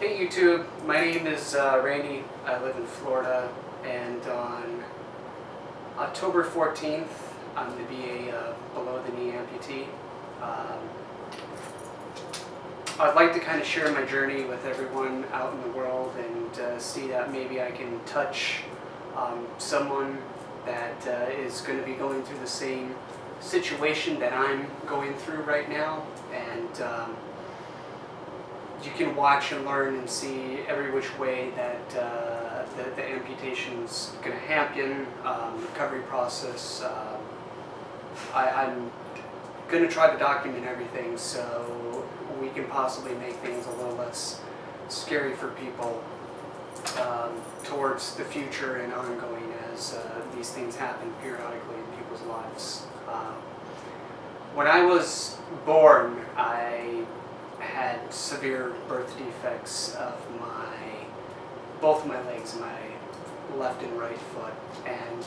Hey YouTube, my name is Randy. I live in Florida, and on October 14th, I'm going to be a below-the-knee amputee. I'd like to kind of share my journey with everyone out in the world and see that maybe I can touch someone that is going to be going through the same situation that I'm going through right now, and you can watch and learn and see every which way that the amputation's going to happen, recovery process. I'm going to try to document everything so we can possibly make things a little less scary for people towards the future and ongoing as these things happen periodically in people's lives. When I was born, I had severe birth defects of both my legs, my left and right foot, and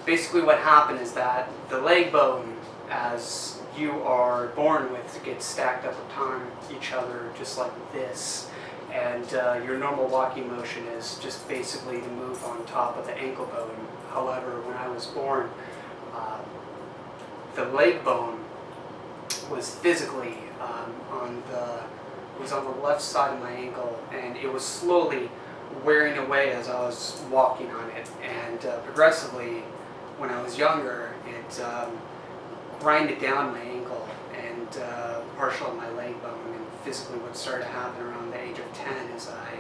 basically what happened is that the leg bone, as you are born with, gets stacked up upon each other just like this, and your normal walking motion is just basically to move on top of the ankle bone. However, when I was born, the leg bone was physically on the left side of my ankle, and it was slowly wearing away as I was walking on it, and progressively when I was younger it grinded down my ankle and partial of my leg bone, and physically what started to happen around the age of 10 is I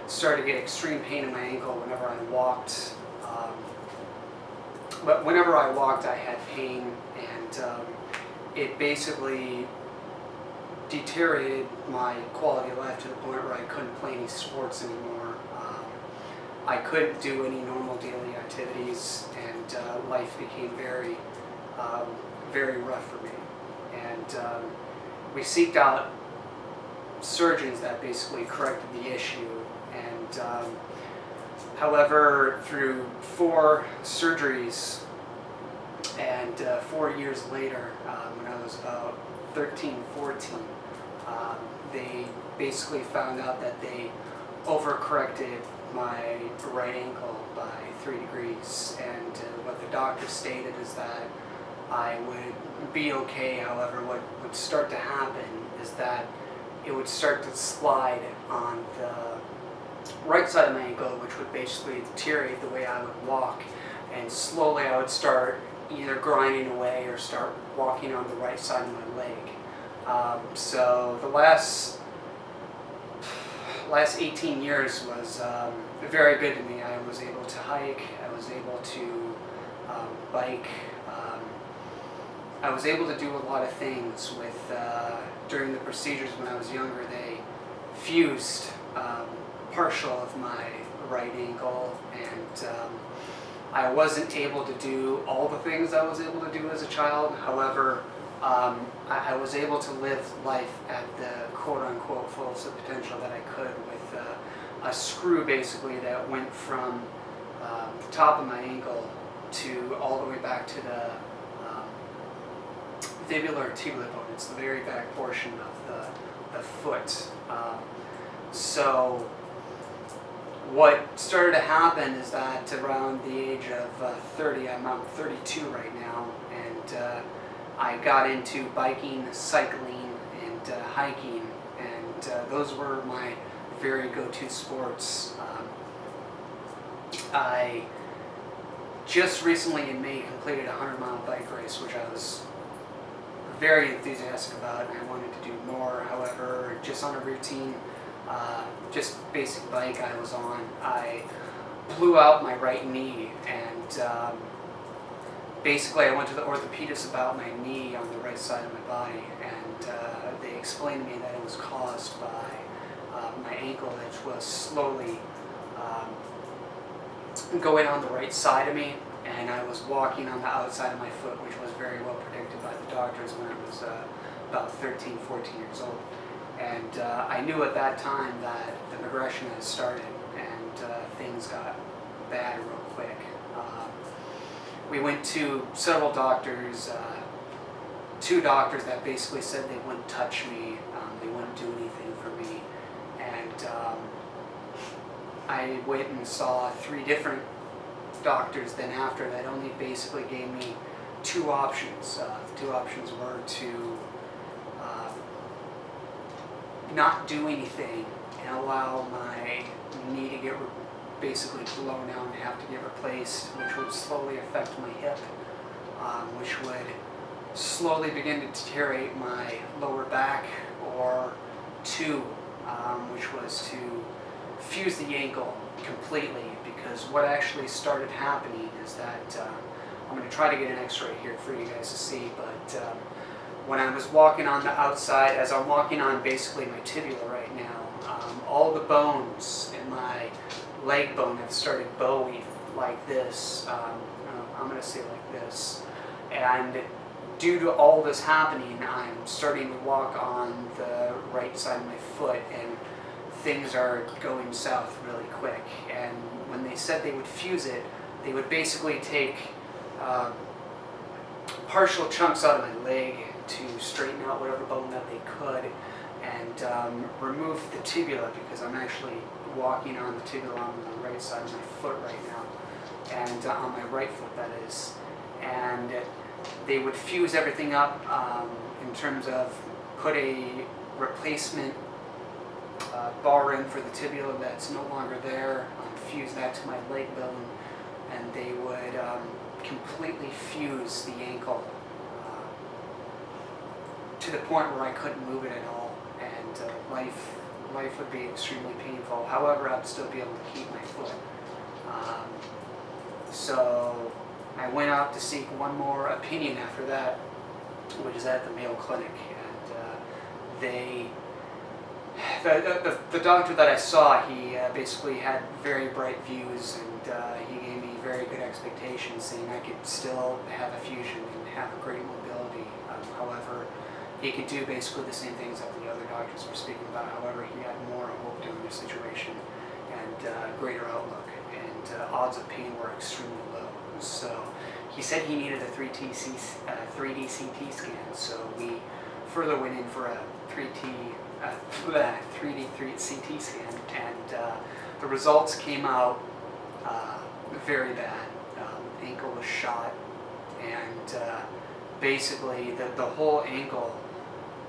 started to get extreme pain in my ankle whenever I walked. But whenever I walked I had pain, and it basically deteriorated my quality of life to the point where I couldn't play any sports anymore. I couldn't do any normal daily activities, and life became very, very rough for me. And we seeked out surgeons that basically corrected the issue. And however, through 4 surgeries and 4 years later, when I was about 13, 14, they basically found out that they overcorrected my right ankle by 3 degrees, and what the doctor stated is that I would be okay. However, what would start to happen is that it would start to slide on the right side of my ankle, which would basically deteriorate the way I would walk, and slowly I would start either grinding away or start walking on the right side of my leg. So the last 18 years was very good to me. I was able to hike, I was able to bike, I was able to do a lot of things with, during the procedures when I was younger, they fused partial of my right ankle, and I wasn't able to do all the things I was able to do as a child. However, I was able to live life at the quote-unquote fullest of potential that I could, with a screw basically that went from the top of my ankle to all the way back to the fibular-tibial bone. It's the very back portion of the foot. So what started to happen is that around the age of 30, I'm 32 right now, and I got into biking, cycling, and hiking, and those were my very go-to sports. I just recently in May completed a 100-mile bike race, which I was very enthusiastic about, and I wanted to do more. However, just on a routine, just basic bike I was on, I blew out my right knee, and basically I went to the orthopedist about my knee on the right side of my body, and they explained to me that it was caused by my ankle, which was slowly going on the right side of me, and I was walking on the outside of my foot, which was very well predicted by the doctors when I was about 13, 14 years old. And I knew at that time that the progression had started, and things got bad real quick. We went to several doctors, 2 doctors that basically said they wouldn't touch me, they wouldn't do anything for me, and I went and saw 3 different doctors then after that only basically gave me 2 options. The 2 options were to not do anything and allow my knee to get basically blown out and have to get replaced, which would slowly affect my hip, which would slowly begin to deteriorate my lower back, or 2, which was to fuse the ankle completely, because what actually started happening is that, I'm going to try to get an x-ray here for you guys to see, but when I was walking on the outside, as I'm walking on basically my tibia right now, all the bones in my leg bone have started bowing like this. I'm going to say like this. And due to all this happening, I'm starting to walk on the right side of my foot, and things are going south really quick. And when they said they would fuse it, they would basically take partial chunks out of my leg to straighten out whatever bone that they could, and remove the tibia, because I'm actually walking on the tibia on the right side of my foot right now, and on my right foot that is. And they would fuse everything up in terms of put a replacement bar in for the tibia that's no longer there, fuse that to my leg bone, and they would completely fuse the ankle to the point where I couldn't move it at all, and life would be extremely painful. However, I'd still be able to keep my foot. So I went out to seek one more opinion after that, which is at the Mayo Clinic, and the doctor that I saw, he basically had very bright views, and he gave me very good expectations, saying I could still have a fusion and have a great mobility. However, he could do basically the same things that the other doctors were speaking about. However, he had more hope doing the situation and greater outlook, and odds of pain were extremely low. So he said he needed a 3D CT scan, so we further went in for a 3D CT scan, and the results came out very bad. Ankle was shot, and basically the whole ankle,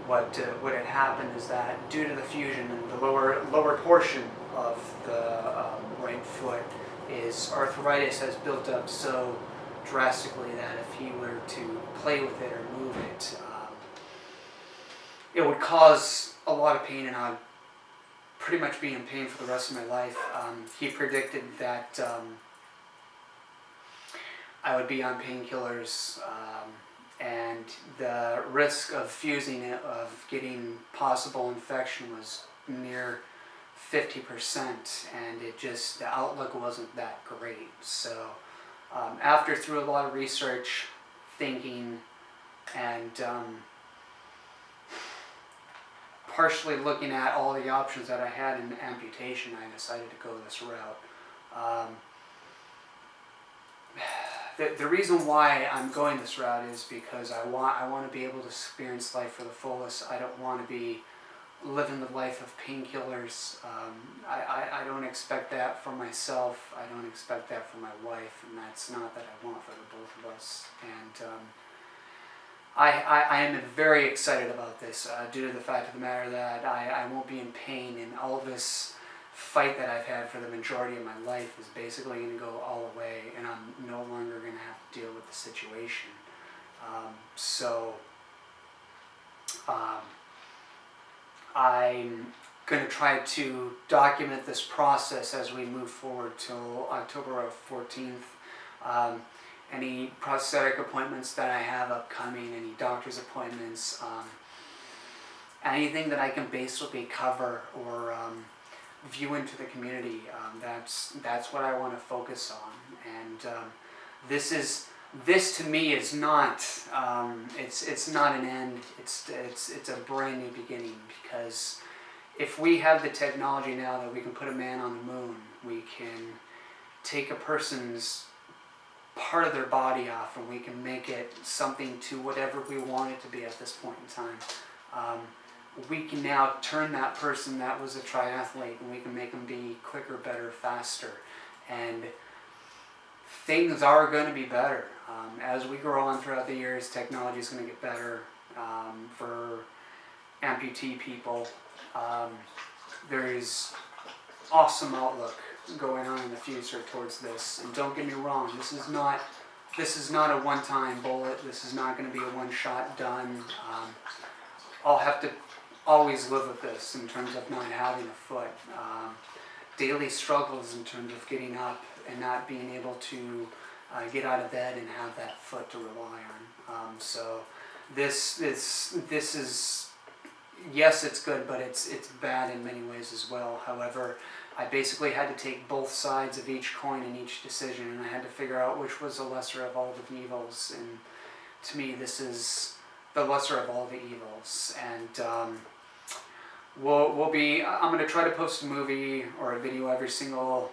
what had happened is that due to the fusion in the lower portion of the right foot, is arthritis has built up so drastically that if he were to play with it or move it, it would cause a lot of pain, and I'd pretty much be in pain for the rest of my life. He predicted that I would be on painkillers, and the risk of fusing it, of getting possible infection, was near 50%, and the outlook wasn't that great. So through a lot of research, thinking, and partially looking at all the options that I had in amputation, I decided to go this route. The reason why I'm going this route is because I want to be able to experience life for the fullest. I don't want to be living the life of painkillers. I don't expect that for myself. I don't expect that for my wife, and that's not that I want for the both of us. And I am very excited about this due to the fact of the matter that I won't be in pain, and all this fight that I've had for the majority of my life is basically going to go all away, and I'm no longer going to have to deal with the situation. I'm going to try to document this process as we move forward till October 14th. Any prosthetic appointments that I have upcoming, any doctor's appointments, anything that I can basically cover or view into the community, that's what I want to focus on. And this to me is not it's not an end. It's a brand new beginning, because if we have the technology now that we can put a man on the moon, we can take a person's part of their body off, and we can make it something to whatever we want it to be at this point in time. we can now turn that person that was a triathlete and we can make them be quicker, better, faster. And things are going to be better. As we grow on throughout the years, technology is going to get better for amputee people. There's awesome outlook going on in the future towards this. And don't get me wrong, this is not a one-time bullet. This is not going to be a one-shot done. I'll have to always live with this in terms of not having a foot. Daily struggles in terms of getting up and not being able to get out of bed and have that foot to rely on. So this is, yes, it's good, but it's bad in many ways as well. However, I basically had to take both sides of each coin in each decision, and I had to figure out which was the lesser of all the evils. And to me, this is the lesser of all the evils. And I'm going to try to post a movie or a video every single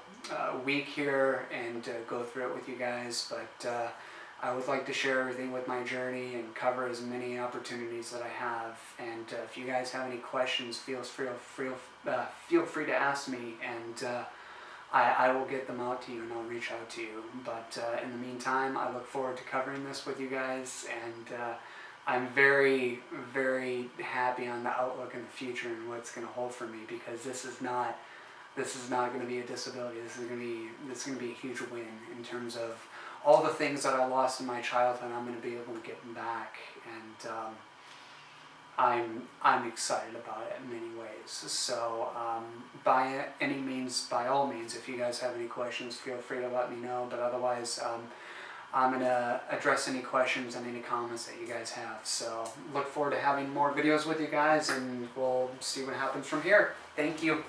week here and go through it with you guys. But I would like to share everything with my journey and cover as many opportunities that I have. And if you guys have any questions, feel free to ask me, and I will get them out to you and I'll reach out to you. But in the meantime, I look forward to covering this with you guys, and I'm very, very happy on the outlook in the future and what's going to hold for me, because this is not going to be a disability. This is going to be a huge win in terms of all the things that I lost in my childhood. I'm going to be able to get them back, and I'm excited about it in many ways. So by all means, if you guys have any questions, feel free to let me know. But otherwise, I'm going to address any questions and any comments that you guys have. So look forward to having more videos with you guys, and we'll see what happens from here. Thank you.